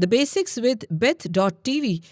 thebasicswithbeth.tv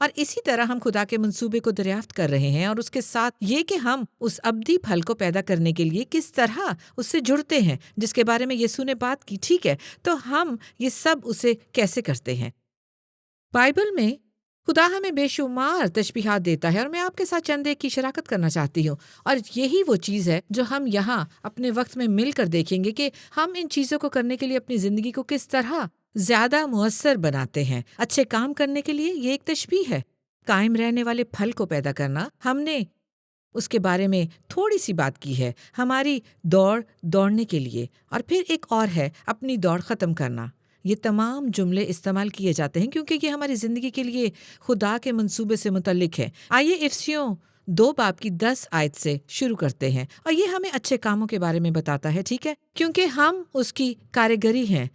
اور اسی طرح ہم خدا کے منصوبے کو دریافت کر رہے ہیں، اور اس کے ساتھ یہ کہ ہم اس ابدی پھل کو پیدا کرنے کے لیے کس طرح اس سے جڑتے ہیں، جس کے بارے میں یسوع نے بات کی. ٹھیک ہے، تو ہم یہ سب اسے کیسے کرتے ہیں؟ بائبل میں خدا ہمیں بے شمار تشبیہات دیتا ہے، اور میں آپ کے ساتھ چند ایک کی شراکت کرنا چاہتی ہوں، اور یہی وہ چیز ہے جو ہم یہاں اپنے وقت میں مل کر دیکھیں گے کہ ہم ان چیزوں کو کرنے کے لیے اپنی زندگی کو کس طرح زیادہ مؤثر بناتے ہیں. اچھے کام کرنے کے لیے یہ ایک تشبیہ ہے. قائم رہنے والے پھل کو پیدا کرنا، ہم نے اس کے بارے میں تھوڑی سی بات کی ہے. ہماری دوڑنے کے لیے، اور پھر ایک اور ہے اپنی دوڑ ختم کرنا. یہ تمام جملے استعمال کیے جاتے ہیں کیونکہ یہ ہماری زندگی کے لیے خدا کے منصوبے سے متعلق ہے. آئیے افسیوں 2 باب کی 10 آیت سے شروع کرتے ہیں، اور یہ ہمیں اچھے کاموں کے بارے میں بتاتا ہے. ٹھیک ہے، کیونکہ ہم اس کی کاریگری ہیں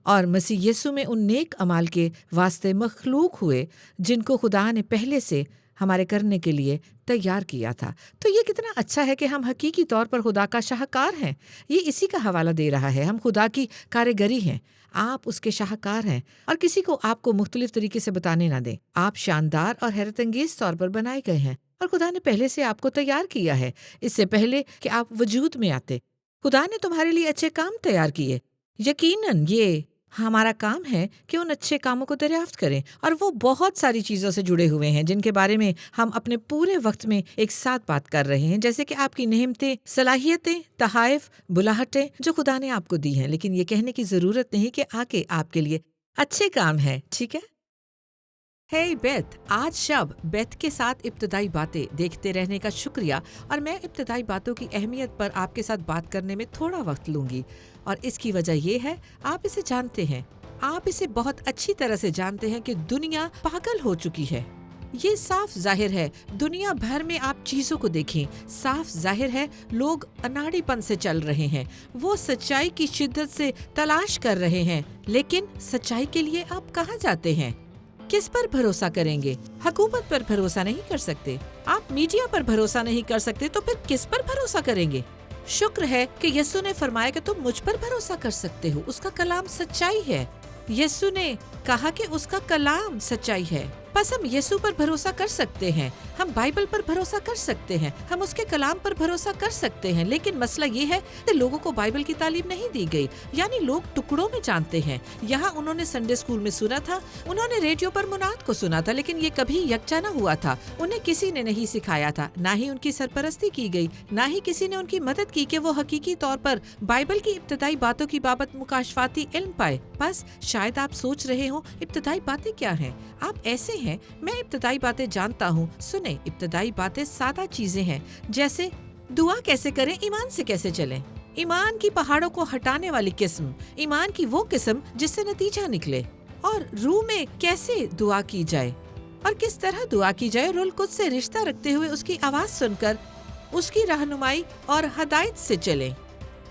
اور مسیح یسوع میں ان نیک اعمال کے واسطے مخلوق ہوئے جن کو خدا نے پہلے سے ہمارے کرنے کے لیے تیار کیا تھا. تو یہ کتنا اچھا ہے کہ ہم حقیقی طور پر خدا کا شاہکار ہیں. یہ اسی کا حوالہ دے رہا ہے. ہم خدا کی کاریگری ہیں، آپ اس کے شاہکار ہیں، اور کسی کو آپ کو مختلف طریقے سے بتانے نہ دیں. آپ شاندار اور حیرت انگیز طور پر بنائے گئے ہیں، اور خدا نے پہلے سے آپ کو تیار کیا ہے. اس سے پہلے کہ آپ وجود میں آتے، خدا نے تمہارے لیے اچھے کام تیار کیے. یقیناً یہ ہمارا کام ہے کہ ان اچھے کاموں کو دریافت کریں، اور وہ بہت ساری چیزوں سے جڑے ہوئے ہیں جن کے بارے میں ہم اپنے پورے وقت میں ایک ساتھ بات کر رہے ہیں، جیسے کہ آپ کی نعمتیں، صلاحیتیں، تحائف، بلاہٹیں جو خدا نے آپ کو دی ہیں. لیکن یہ کہنے کی ضرورت نہیں کہ آگے آپ کے لیے اچھے کام ہیں. ٹھیک ہے. ہے بیت، آج شب بیت کے ساتھ ابتدائی باتیں دیکھتے رہنے کا شکریہ، اور میں ابتدائی باتوں کی اہمیت پر آپ کے ساتھ بات کرنے میں تھوڑا وقت لوں گی. اور اس کی وجہ یہ ہے، آپ اسے جانتے ہیں، آپ اسے بہت اچھی طرح سے جانتے ہیں کہ دنیا پاگل ہو چکی ہے. یہ صاف ظاہر ہے. دنیا بھر میں آپ چیزوں کو دیکھیں، صاف ظاہر ہے لوگ اناڑی پن سے چل رہے ہیں. وہ سچائی کی شدت سے تلاش کر رہے ہیں، لیکن سچائی کے لیے آپ کہاں جاتے ہیں؟ کس پر بھروسہ کریں گے؟ حکومت پر بھروسہ نہیں کر سکتے، آپ میڈیا پر بھروسہ نہیں کر سکتے، تو پھر کس پر بھروسہ کریں گے؟ شکر ہے کہ یسوع نے فرمایا کہ تم مجھ پر بھروسہ کر سکتے ہو. اس کا کلام سچائی ہے. یسوع نے کہا کہ اس کا کلام سچائی ہے. بس ہم یسوع پر بھروسہ کر سکتے ہیں، ہم بائبل پر بھروسہ کر سکتے ہیں، ہم اس کے کلام پر بھروسہ کر سکتے ہیں. لیکن مسئلہ یہ ہے کہ لوگوں کو بائبل کی تعلیم نہیں دی گئی، یعنی لوگ ٹکڑوں میں جانتے ہیں. یہاں انہوں نے سنڈے اسکول میں سنا تھا، انہوں نے ریڈیو پر مناد کو سنا تھا، لیکن یہ کبھی یکجا نہ ہوا تھا. انہیں کسی نے نہیں سکھایا تھا، نہ ہی ان کی سرپرستی کی گئی، نہ ہی کسی نے ان کی مدد کی کہ وہ حقیقی طور پر بائبل کی ابتدائی باتوں کی بابت مکاشفاتی علم پائے. بس شاید آپ سوچ رہے ہوں ابتدائی باتیں کیا ہیں؟ آپ ایسے ہیں، میں ابتدائی باتیں جانتا ہوں. سنیں، ابتدائی باتیں سادہ چیزیں ہیں، جیسے دعا کیسے کریں، ایمان سے کیسے چلیں، ایمان کی پہاڑوں کو ہٹانے والی قسم، ایمان کی وہ قسم جس سے نتیجہ نکلے، اور روح میں کیسے دعا کی جائے اور کس طرح دعا کی جائے. روح القدس سے رشتہ رکھتے ہوئے اس کی آواز سن کر اس کی رہنمائی اور ہدایت سے چلیں.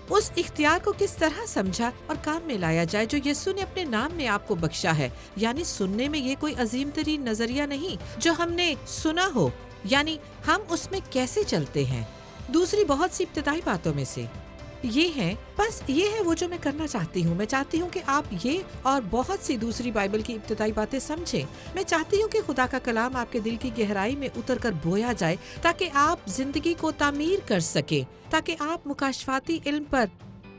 اس اختیار کو کس طرح سمجھا اور کام میں لایا جائے جو یسوع نے اپنے نام میں آپ کو بخشا ہے. یعنی سننے میں یہ کوئی عظیم ترین نظریہ نہیں جو ہم نے سنا ہو، یعنی ہم اس میں کیسے چلتے ہیں. دوسری بہت سی ابتدائی باتوں میں سے یہ ہے، بس یہ ہے وہ جو میں کرنا چاہتی ہوں. میں چاہتی ہوں کہ آپ یہ اور بہت سی دوسری بائبل کی ابتدائی باتیں سمجھیں. میں چاہتی ہوں کہ خدا کا کلام آپ کے دل کی گہرائی میں اتر کر بویا جائے، تاکہ آپ زندگی کو تعمیر کر سکیں، تاکہ آپ مکاشفاتی علم پر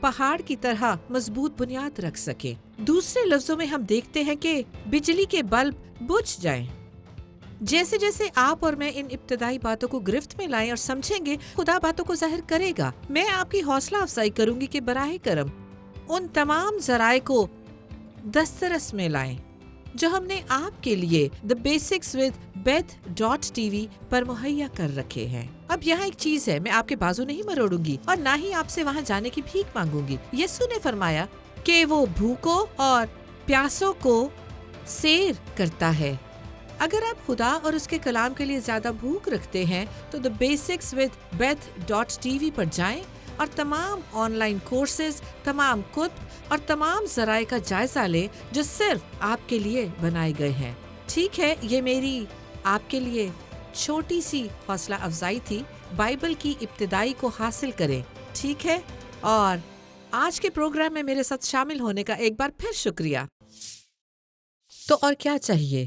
پہاڑ کی طرح مضبوط بنیاد رکھ سکیں. دوسرے لفظوں میں ہم دیکھتے ہیں کہ بجلی کے بلب بجھ جائیں. جیسے جیسے آپ اور میں ان ابتدائی باتوں کو گرفت میں لائیں اور سمجھیں گے، خدا باتوں کو ظاہر کرے گا. میں آپ کی حوصلہ افزائی کروں گی کہ براہ کرم ان تمام ذرائع کو دسترس میں لائیں جو ہم نے آپ کے لیے The Basics with Beth.tv پر مہیا کر رکھے ہیں. اب یہاں ایک چیز ہے، میں آپ کے بازو نہیں مروڑوں گی اور نہ ہی آپ سے وہاں جانے کی بھیک مانگوں گی. یسوع نے فرمایا کہ وہ بھوکوں اور پیاسوں کو سیر کرتا ہے. اگر آپ خدا اور اس کے کلام کے لیے زیادہ بھوک رکھتے ہیں تو The Basics with Beth.tv پر جائیں اور تمام آن لائن کورسز، تمام کتب اور تمام ذرائع کا جائزہ لیں جو صرف آپ کے لیے بنائے گئے ہیں. ٹھیک ہے، یہ میری آپ کے لیے چھوٹی سی حوصلہ افزائی تھی. بائبل کی ابتدائی کو حاصل کریں، ٹھیک ہے؟ اور آج کے پروگرام میں میرے ساتھ شامل ہونے کا ایک بار پھر شکریہ. تو اور کیا چاہیے؟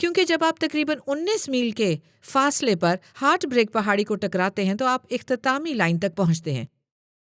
کیونکہ جب آپ تقریباً 19 میل کے فاصلے پر ہارٹ بریک پہاڑی کو ٹکراتے ہیں تو آپ اختتامی لائن تک پہنچتے ہیں۔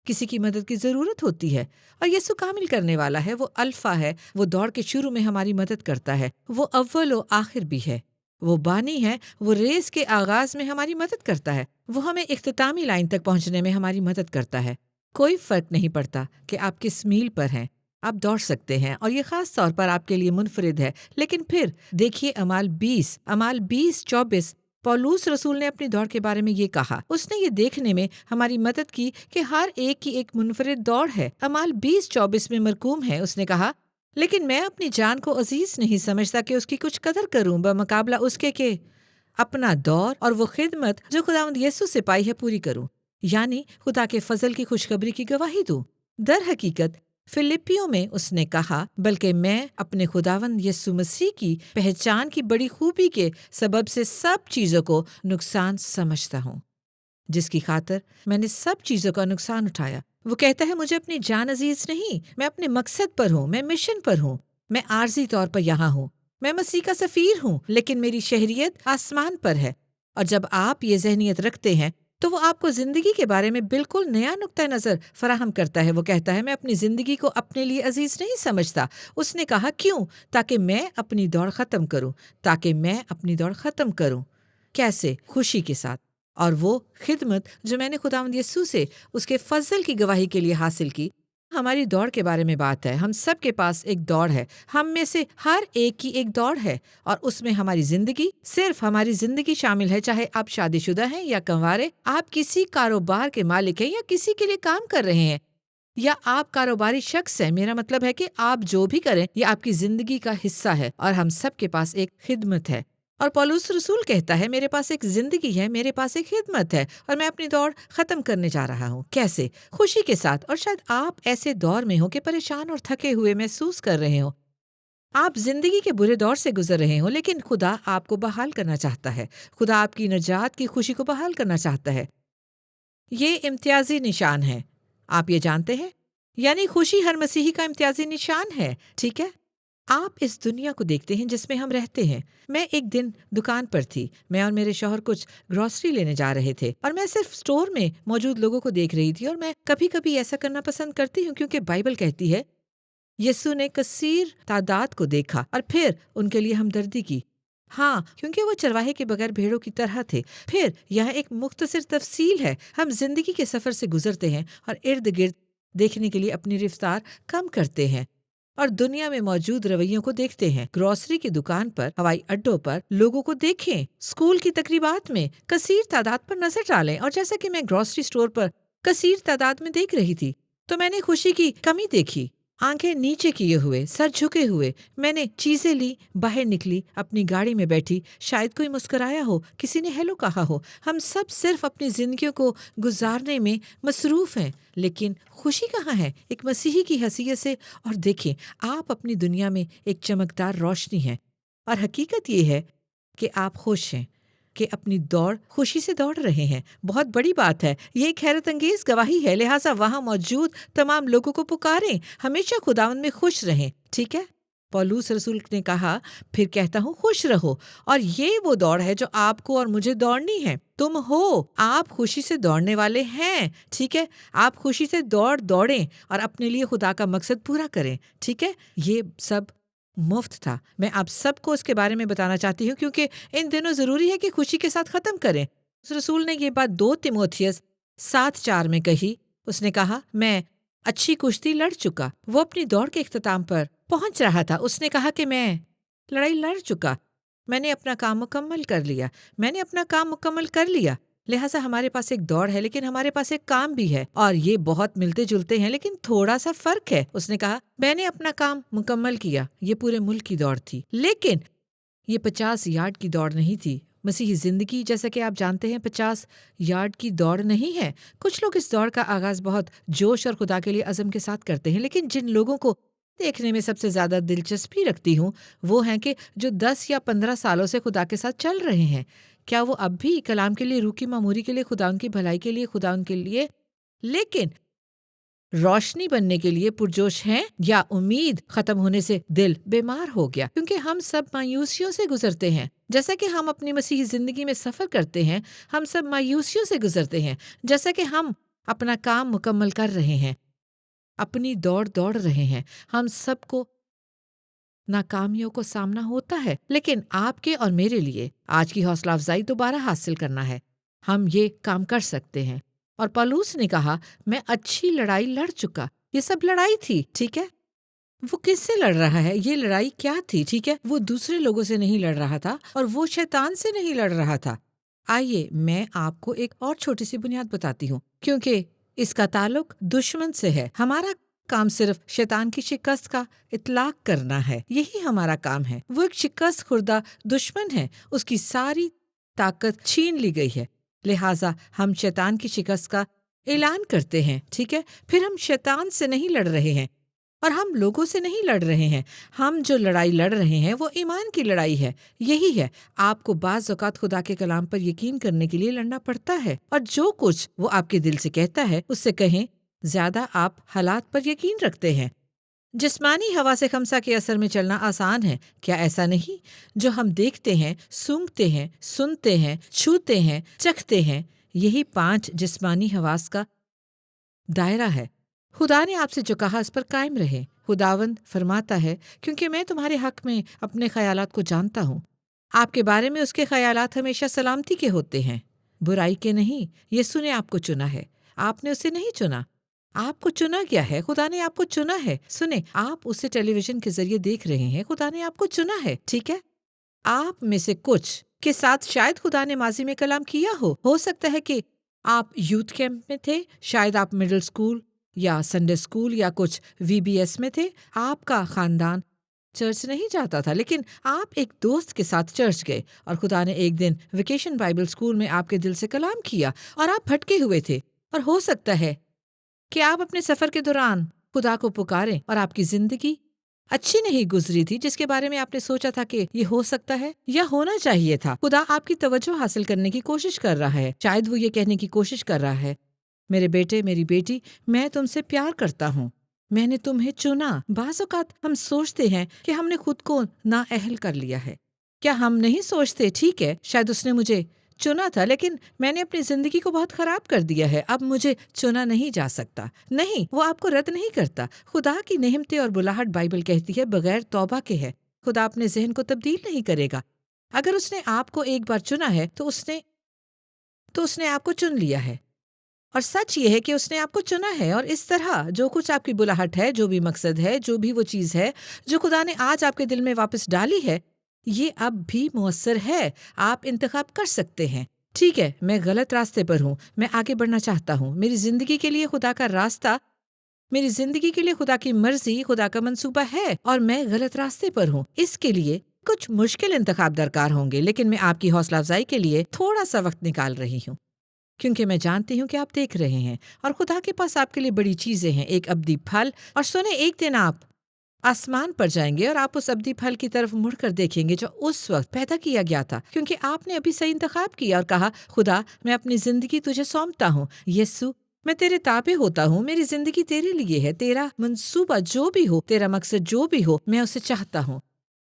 کسی کی مدد کی ضرورت ہوتی ہے اور یسوع کامل کرنے والا ہے، وہ الفا ہے، وہ دوڑ کے شروع میں ہماری مدد کرتا ہے، وہ اول و آخر بھی ہے، وہ بانی ہے، وہ ریس کے آغاز میں ہماری مدد کرتا ہے، وہ ہمیں اختتامی لائن تک پہنچنے میں ہماری مدد کرتا ہے۔ کوئی فرق نہیں پڑتا کہ آپ کس میل پر ہیں، آپ دوڑ سکتے ہیں، اور یہ خاص طور پر آپ کے لیے منفرد ہے۔ لیکن پھر دیکھیے اعمال 20:24 پولوس رسول نے اپنی دوڑ کے بارے میں یہ کہا۔ اس نے یہ دیکھنے میں ہماری مدد کی کہ ہر ایک کی ایک منفرد دوڑ ہے۔ اعمال 20:24 میں مرقوم ہے، اس نے کہا، لیکن میں اپنی جان کو عزیز نہیں سمجھتا کہ اس کی کچھ قدر کروں بمقابلہ اس کے کہ اپنا دور اور وہ خدمت جو خداوند یسوع سے پائی ہے پوری کروں، یعنی خدا کے فضل کی خوشخبری کی گواہی دوں۔ در حقیقت فلپیوں میں اس نے کہا، بلکہ میں اپنے خداوند یسوع مسیح کی پہچان کی بڑی خوبی کے سبب سے سب چیزوں کو نقصان سمجھتا ہوں، جس کی خاطر میں نے سب چیزوں کا نقصان اٹھایا۔ وہ کہتا ہے، مجھے اپنی جان عزیز نہیں، میں اپنے مقصد پر ہوں، میں مشن پر ہوں، میں عارضی طور پر یہاں ہوں، میں مسیح کا سفیر ہوں، لیکن میری شہریت آسمان پر ہے۔ اور جب آپ یہ ذہنیت رکھتے ہیں تو وہ آپ کو زندگی کے بارے میں بالکل نیا نقطہ نظر فراہم کرتا ہے۔ وہ کہتا ہے، میں اپنی زندگی کو اپنے لیے عزیز نہیں سمجھتا۔ اس نے کہا، کیوں؟ تاکہ میں اپنی دوڑ ختم کروں، تاکہ میں اپنی دوڑ ختم کروں۔ کیسے؟ خوشی کے ساتھ۔ اور وہ خدمت جو میں نے خداوند یسوع سے اس کے فضل کی گواہی کے لیے حاصل کی۔ ہماری دوڑ کے بارے میں بات ہے، ہم سب کے پاس ایک دوڑ ہے، ہم میں سے ہر ایک کی ایک دوڑ ہے، اور اس میں ہماری زندگی، صرف ہماری زندگی شامل ہے، چاہے آپ شادی شدہ ہیں یا کنوارے، آپ کسی کاروبار کے مالک ہیں یا کسی کے لیے کام کر رہے ہیں، یا آپ کاروباری شخص ہیں۔ میرا مطلب ہے کہ آپ جو بھی کریں یہ آپ کی زندگی کا حصہ ہے، اور ہم سب کے پاس ایک خدمت ہے۔ اور پولس رسول کہتا ہے، میرے پاس ایک زندگی ہے، میرے پاس ایک خدمت ہے، اور میں اپنی دوڑ ختم کرنے جا رہا ہوں۔ کیسے؟ خوشی کے ساتھ۔ اور شاید آپ ایسے دور میں ہو کہ پریشان اور تھکے ہوئے محسوس کر رہے ہو، آپ زندگی کے برے دور سے گزر رہے ہوں، لیکن خدا آپ کو بحال کرنا چاہتا ہے، خدا آپ کی نجات کی خوشی کو بحال کرنا چاہتا ہے۔ یہ امتیازی نشان ہے، آپ یہ جانتے ہیں؟ یعنی خوشی ہر مسیحی کا امتیازی نشان ہے، ٹھیک ہے؟ آپ اس دنیا کو دیکھتے ہیں جس میں ہم رہتے ہیں۔ میں ایک دن دکان پر تھی، میں اور میرے شوہر کچھ گروسری لینے جا رہے تھے، اور میں صرف سٹور میں موجود لوگوں کو دیکھ رہی تھی، اور میں کبھی کبھی ایسا کرنا پسند کرتی ہوں کیونکہ بائبل کہتی ہے، یسوع نے کثیر تعداد کو دیکھا اور پھر ان کے لیے ہمدردی کی۔ ہاں، کیونکہ وہ چرواہے کے بغیر بھیڑوں کی طرح تھے۔ پھر یہاں ایک مختصر تفصیل ہے، ہم زندگی کے سفر سے گزرتے ہیں اور ارد گرد دیکھنے کے لیے اپنی رفتار کم کرتے ہیں اور دنیا میں موجود رویوں کو دیکھتے ہیں۔ گروسری کی دکان پر، ہوائی اڈوں پر لوگوں کو دیکھیں، اسکول کی تقریبات میں کثیر تعداد پر نظر ڈالیں، اور جیسا کہ میں گروسری اسٹور پر کثیر تعداد میں دیکھ رہی تھی تو میں نے خوشی کی کمی دیکھی۔ آنکھیں نیچے کیے ہوئے، سر جھکے ہوئے، میں نے چیزیں لی، باہر نکلی، اپنی گاڑی میں بیٹھی، شاید کوئی مسکرایا ہو، کسی نے ہیلو کہا ہو۔ ہم سب صرف اپنی زندگیوں کو گزارنے میں مصروف ہیں، لیکن خوشی کہاں ہے ایک مسیحی کی حیثیت سے؟ اور دیکھیں، آپ اپنی دنیا میں ایک چمکدار روشنی ہیں، اور حقیقت یہ ہے کہ آپ خوش ہیں، کہ اپنی دوڑ خوشی سے دوڑ رہے ہیں۔ بہت بڑی بات ہے، یہ ایک حیرت انگیز گواہی ہے، لہٰذا وہاں موجود تمام لوگوں کو پکاریں، ہمیشہ خداوند میں خوش رہیں، ٹھیک ہے؟ پولس رسول نے کہا، پھر کہتا ہوں خوش رہو، اور یہ وہ دوڑ ہے جو آپ کو اور مجھے دوڑنی ہے۔ تم ہو، آپ خوشی سے دوڑنے والے ہیں، ٹھیک ہے؟ آپ خوشی سے دوڑیں اور اپنے لیے خدا کا مقصد پورا کریں، ٹھیک ہے؟ یہ سب مفت تھا۔ میں آپ سب کو اس کے بارے میں بتانا چاہتی ہوں کیونکہ ان دنوں ضروری ہے کہ خوشی کے ساتھ ختم کریں۔ اس رسول نے یہ بات 2 تیموتھیوس 7:4 میں کہی۔ اس نے کہا، میں اچھی کشتی لڑ چکا۔ وہ اپنی دوڑ کے اختتام پر پہنچ رہا تھا۔ اس نے کہا کہ میں لڑائی لڑ چکا، میں نے اپنا کام مکمل کر لیا، میں نے اپنا کام مکمل کر لیا۔ لہٰذا ہمارے پاس ایک دوڑ ہے، لیکن ہمارے پاس ایک کام بھی ہے، اور یہ بہت ملتے جلتے ہیں، لیکن تھوڑا سا فرق ہے۔ اس نے کہا، میں نے اپنا کام مکمل کیا۔ یہ پورے ملک کی دوڑ تھی، لیکن یہ 50 یارڈ کی دوڑ نہیں تھی۔ مسیحی زندگی، جیسا کہ آپ جانتے ہیں، 50 یارڈ کی دوڑ نہیں ہے۔ کچھ لوگ اس دوڑ کا آغاز بہت جوش اور خدا کے لیے عزم کے ساتھ کرتے ہیں، لیکن جن لوگوں کو دیکھنے میں سب سے زیادہ دلچسپی رکھتی ہوں وہ ہیں کہ جو 10 یا 15 سالوں سے خدا کے ساتھ چل رہے ہیں۔ کیا وہ اب بھی کلام کے لیے، روح کی معموری کے لیے، خدا ان کی بھلائی کے لیے، خدا ان کے لیے، لیکن روشنی بننے کے لیے پرجوش ہیں یا امید ختم ہونے سے دل بیمار ہو گیا؟ کیونکہ ہم سب مایوسیوں سے گزرتے ہیں. جیسا کہ ہم اپنی مسیحی زندگی میں سفر کرتے ہیں، ہم سب مایوسیوں سے گزرتے ہیں. جیسا کہ ہم اپنا کام مکمل کر رہے ہیں، اپنی دوڑ رہے ہیں، ہم سب کو ناکامیوں کو سامنا ہوتا ہے. لیکن آپ کے اور میرے لیے آج کی حوصلہ افزائی دوبارہ حاصل کرنا ہے. ہم یہ کام کر سکتے ہیں. اور پولوس نے کہا، میں اچھی لڑائی لڑ چکا. یہ سب لڑائی تھی، ٹھیک ہے. وہ کس سے لڑ رہا ہے؟ یہ لڑائی کیا تھی؟ ٹھیک ہے، وہ دوسرے لوگوں سے نہیں لڑ رہا تھا اور وہ شیطان سے نہیں لڑ رہا تھا. آئیے میں آپ کو ایک اور چھوٹی سی بنیاد بتاتی ہوں، کیونکہ اس کا تعلق دشمن سے ہے. ہمارا کام صرف شیطان کی شکست کا اطلاق کرنا ہے. یہی ہمارا کام ہے. وہ ایک شکست خوردہ دشمن ہے. اس کی ساری طاقت چھین لی گئی ہے. لہٰذا ہم شیطان کی شکست کا اعلان کرتے ہیں. ٹھیک ہے، پھر ہم شیطان سے نہیں لڑ رہے ہیں اور ہم لوگوں سے نہیں لڑ رہے ہیں. ہم جو لڑائی لڑ رہے ہیں وہ ایمان کی لڑائی ہے. یہی ہے، آپ کو بعض اوقات خدا کے کلام پر یقین کرنے کے لیے لڑنا پڑتا ہے، اور جو کچھ وہ آپ کے دل سے کہتا ہے اس سے کہیں زیادہ آپ حالات پر یقین رکھتے ہیں. جسمانی ہوا سے خمسہ کے اثر میں چلنا آسان ہے، کیا ایسا نہیں؟ جو ہم دیکھتے ہیں، سونگھتے ہیں، سنتے ہیں، چھوتے ہیں، چکھتے ہیں، یہی 5 جسمانی حواس کا دائرہ ہے. خدا نے آپ سے جو کہا اس پر قائم رہے. خداوند فرماتا ہے، کیونکہ میں تمہارے حق میں اپنے خیالات کو جانتا ہوں. آپ کے بارے میں اس کے خیالات ہمیشہ سلامتی کے ہوتے ہیں، برائی کے نہیں. یسوع نے آپ کو چنا ہے، آپ نے اسے نہیں چنا. آپ کو چنا گیا ہے، خدا نے آپ کو چنا ہے. سنیں، آپ اسے ٹیلی ویژن کے ذریعے دیکھ رہے ہیں، خدا نے آپ کو چنا ہے. ٹھیک ہے، آپ میں سے کچھ کے ساتھ شاید خدا نے ماضی میں کلام کیا ہو سکتا ہے کہ آپ یوتھ کیمپ میں تھے، شاید آپ مڈل اسکول یا سنڈے اسکول یا کچھ VBS میں تھے. آپ کا خاندان چرچ نہیں جاتا تھا، لیکن آپ ایک دوست کے ساتھ چرچ گئے اور خدا نے ایک دن ویکیشن بائبل اسکول میں آپ کے دل سے کلام کیا اور آپ بھٹکے ہوئے تھے. اور ہو سکتا ہے کہ آپ اپنے سفر کے دوران خدا کو پکاریں اور آپ کی زندگی اچھی نہیں گزری تھی، جس کے بارے میں آپ نے سوچا تھا کہ یہ ہو سکتا ہے یا ہونا چاہیے تھا. خدا آپ کی توجہ حاصل کرنے کی کوشش کر رہا ہے. شاید وہ یہ کہنے کی کوشش کر رہا ہے، میرے بیٹے، میری بیٹی، میں تم سے پیار کرتا ہوں، میں نے تمہیں چنا. بعض اوقات ہم سوچتے ہیں کہ ہم نے خود کو نااہل کر لیا ہے. کیا ہم نہیں سوچتے، ٹھیک ہے، شاید اس نے مجھے چنا تھا، لیکن میں نے اپنی زندگی کو بہت خراب کر دیا ہے، اب مجھے چنا نہیں جا سکتا. نہیں، وہ آپ کو رد نہیں کرتا. خدا کی نعمتیں اور بلاہٹ بائبل کہتی ہے بغیر توبہ کے ہے. خدا اپنے ذہن کو تبدیل نہیں کرے گا. اگر اس نے آپ کو ایک بار چنا ہے تو اس نے آپ کو چن لیا ہے. اور سچ یہ ہے کہ اس نے آپ کو چنا ہے، اور اس طرح جو کچھ آپ کی بلاہٹ ہے، جو بھی مقصد ہے، جو بھی وہ چیز ہے جو خدا نے آج آپ کے دل میں واپس ڈالی ہے، یہ اب بھی مؤثر ہے. آپ انتخاب کر سکتے ہیں. ٹھیک ہے، میں غلط راستے پر ہوں، میں آگے بڑھنا چاہتا ہوں. میری زندگی کے لیے خدا کا راستہ، میری زندگی کے لیے خدا کی مرضی، خدا کا منصوبہ ہے، اور میں غلط راستے پر ہوں. اس کے لیے کچھ مشکل انتخاب درکار ہوں گے، لیکن میں آپ کی حوصلہ افزائی کے لیے تھوڑا سا وقت نکال رہی ہوں، کیونکہ میں جانتی ہوں کہ آپ دیکھ رہے ہیں اور خدا کے پاس آپ کے لیے بڑی چیزیں ہیں، ایک ابدی پھل. اور سنیں، ایک دن آپ آسمان پر جائیں گے اور آپ اس ابدی پھل کی طرف مڑ کر دیکھیں گے جو اس وقت پیدا کیا گیا تھا، کیونکہ آپ نے ابھی صحیح انتخاب کیا اور کہا، خدا میں اپنی زندگی تجھے سونپتا ہوں. یسوع، میں تیرے تابع ہوتا ہوں، میری زندگی تیرے لیے ہے، تیرا منصوبہ جو بھی ہو، تیرا مقصد جو بھی ہو، میں اسے چاہتا ہوں.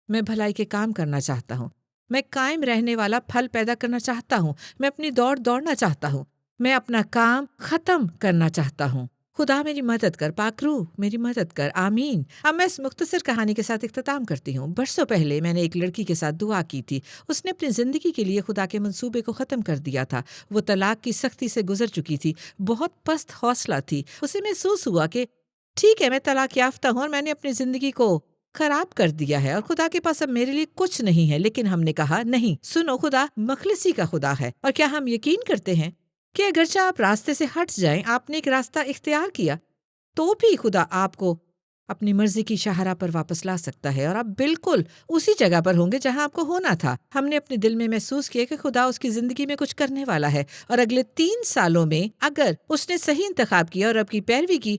میں بھلائی کے کام کرنا چاہتا ہوں، میں قائم رہنے والا پھل پیدا کرنا چاہتا ہوں، میں اپنی دوڑنا چاہتا ہوں، میں اپنا کام ختم کرنا چاہتا ہوں. خدا میری مدد کر، پاک روح میری مدد کر. آمین. اب میں اس مختصر کہانی کے ساتھ اختتام کرتی ہوں. برسوں پہلے میں نے ایک لڑکی کے ساتھ دعا کی تھی. اس نے اپنی زندگی کے لیے خدا کے منصوبے کو ختم کر دیا تھا. وہ طلاق کی سختی سے گزر چکی تھی، بہت پست حوصلہ تھی. اسے محسوس ہوا کہ ٹھیک ہے، میں طلاق یافتہ ہوں اور میں نے اپنی زندگی کو خراب کر دیا ہے اور خدا کے پاس اب میرے لیے کچھ نہیں ہے. لیکن ہم نے کہا، نہیں، سنو، خدا مخلصی کا خدا ہے. اور کیا ہم یقین کرتے ہیں کہ اگرچہ آپ راستے سے ہٹ جائیں، آپ نے ایک راستہ اختیار کیا، تو بھی خدا آپ کو اپنی مرضی کی شاہراہ پر واپس لا سکتا ہے، اور آپ بالکل اسی جگہ پر ہوں گے جہاں آپ کو ہونا تھا. ہم نے اپنے دل میں محسوس کیا کہ خدا اس کی زندگی میں کچھ کرنے والا ہے، اور اگلے 3 سالوں میں اگر اس نے صحیح انتخاب کیا اور اب کی پیروی کی،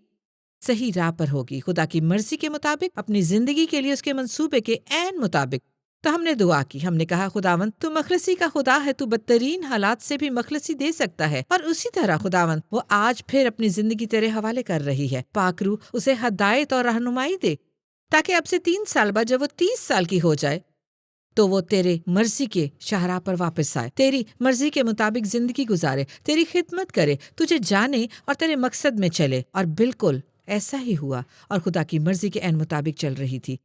صحیح راہ پر ہوگی، خدا کی مرضی کے مطابق، اپنی زندگی کے لیے اس کے منصوبے کے عین مطابق. تو ہم نے دعا کی، ہم نے کہا خداوند تو مخلصی کا خدا ہے، تو بدترین حالات سے بھی مخلصی دے سکتا ہے، اور اسی طرح خداوند وہ آج پھر اپنی زندگی تیرے حوالے کر رہی ہے۔ پاک روح اسے ہدایت اور رہنمائی دے، تاکہ اب سے 3 سال بعد جب وہ 30 سال کی ہو جائے تو وہ تیرے مرضی کے شاہراہ پر واپس آئے، تیری مرضی کے مطابق زندگی گزارے، تیری خدمت کرے، تجھے جانے اور تیرے مقصد میں چلے۔ اور بالکل ایسا ہی ہوا، اور خدا کی مرضی کے عین مطابق چل رہی تھی۔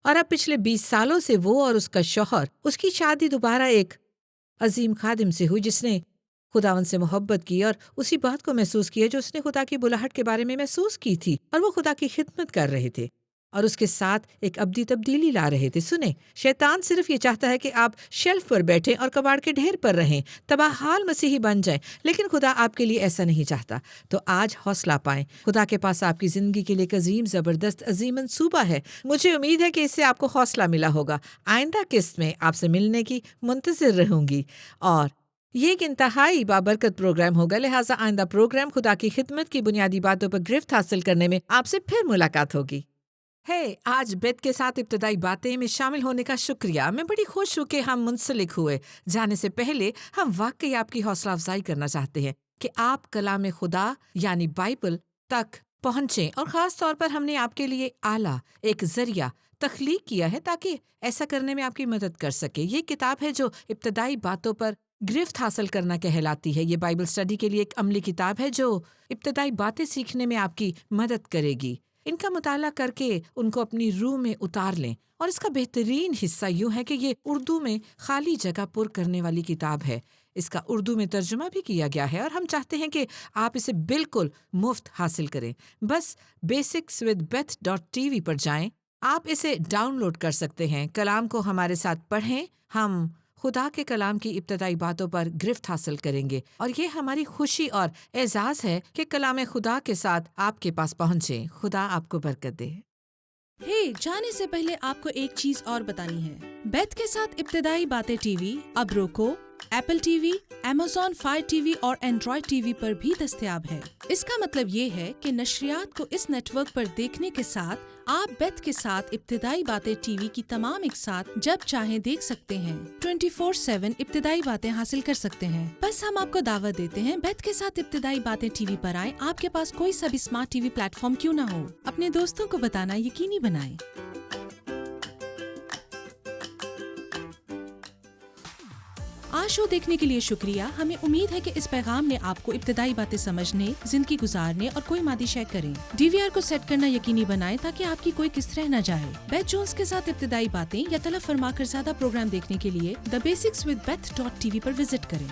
اور اب پچھلے 20 سالوں سے وہ اور اس کا شوہر، اس کی شادی دوبارہ ایک عظیم خادم سے ہوئی جس نے خداوند سے محبت کی اور اسی بات کو محسوس کیا جو اس نے خدا کی بلاہٹ کے بارے میں محسوس کی تھی، اور وہ خدا کی خدمت کر رہے تھے اور اس کے ساتھ ایک ابدی تبدیلی لا رہے تھے۔ سنیں، شیطان صرف یہ چاہتا ہے کہ آپ شیلف پر بیٹھیں اور کباڑ کے ڈھیر پر رہیں، تباہ حال مسیحی بن جائیں، لیکن خدا آپ کے لیے ایسا نہیں چاہتا۔ تو آج حوصلہ پائیں، خدا کے پاس آپ کی زندگی کے لیے ایک عظیم زبردست عظیم منصوبہ ہے۔ مجھے امید ہے کہ اس سے آپ کو حوصلہ ملا ہوگا۔ آئندہ قسط میں آپ سے ملنے کی منتظر رہوں گی، اور یہ ایک انتہائی بابرکت پروگرام ہوگا، لہٰذا آئندہ پروگرام خدا کی خدمت کی بنیادی باتوں پر گرفت حاصل کرنے میں آپ سے پھر ملاقات ہوگی۔ آج بیت کے ساتھ ابتدائی باتیں میں شامل ہونے کا شکریہ۔ میں بڑی خوش ہوں کہ ہم منسلک ہوئے۔ جانے سے پہلے ہم واقعی آپ کی حوصلہ افزائی کرنا چاہتے ہیں کہ آپ کلام خدا یعنی بائبل تک پہنچیں، اور خاص طور پر ہم نے آپ کے لیے اعلیٰ ایک ذریعہ تخلیق کیا ہے تاکہ ایسا کرنے میں آپ کی مدد کر سکے۔ یہ کتاب ہے جو ابتدائی باتوں پر گرفت حاصل کرنا کہلاتی ہے۔ یہ بائبل سٹڈی کے لیے ایک عملی کتاب ہے جو ابتدائی باتیں سیکھنے میں آپ کی مدد کرے گی۔ ان کا مطالعہ کر کے ان کو اپنی روح میں اتار لیں، اور اس کا بہترین حصہ یوں ہے کہ یہ اردو میں خالی جگہ پر کرنے والی کتاب ہے۔ اس کا اردو میں ترجمہ بھی کیا گیا ہے، اور ہم چاہتے ہیں کہ آپ اسے بالکل مفت حاصل کریں۔ بس basicswithbeth.tv پر جائیں، آپ اسے ڈاؤن لوڈ کر سکتے ہیں۔ کلام کو ہمارے ساتھ پڑھیں، ہم خدا کے کلام کی ابتدائی باتوں پر گرفت حاصل کریں گے، اور یہ ہماری خوشی اور اعزاز ہے کہ کلام خدا کے ساتھ آپ کے پاس پہنچیں۔ خدا آپ کو برکت دے۔ جانے سے پہلے آپ کو ایک چیز اور بتانی ہے۔ بیت کے ساتھ ابتدائی باتیں ٹی وی اب روکو، apple T V, Amazon Fire T V اور اینڈرائڈ ٹی وی پر بھی دستیاب ہے۔ اس کا مطلب یہ ہے کہ نشریات کو اس نیٹ ورک پر دیکھنے کے ساتھ آپ بیت کے ساتھ ابتدائی باتیں ٹی وی کی تمام ایک ساتھ جب چاہیں دیکھ سکتے ہیں۔ 24/7 ابتدائی باتیں حاصل کر سکتے ہیں۔ بس ہم آپ کو دعوت دیتے ہیں، بیت کے ساتھ ابتدائی باتیں ٹی وی پر آئیں۔ آپ کے پاس کوئی سا بھی smart T V plate form کیوں نہ ہو، اپنے دوستوں کو بتانا یقینی بنائیں۔ آج شو دیکھنے کے لیے شکریہ۔ ہمیں امید ہے کہ اس پیغام نے آپ کو ابتدائی باتیں سمجھنے، زندگی گزارنے اور کوئی مادی شے کریں۔ ڈی وی آر کو سیٹ کرنا یقینی بنائیں تاکہ آپ کی کوئی قسط رہ نہ جائے۔ بیتھ جونز کے ساتھ ابتدائی باتیں یا طلب فرما کر زیادہ پروگرام دیکھنے کے لیے thebasicswithbeth.tv پر وزٹ کریں۔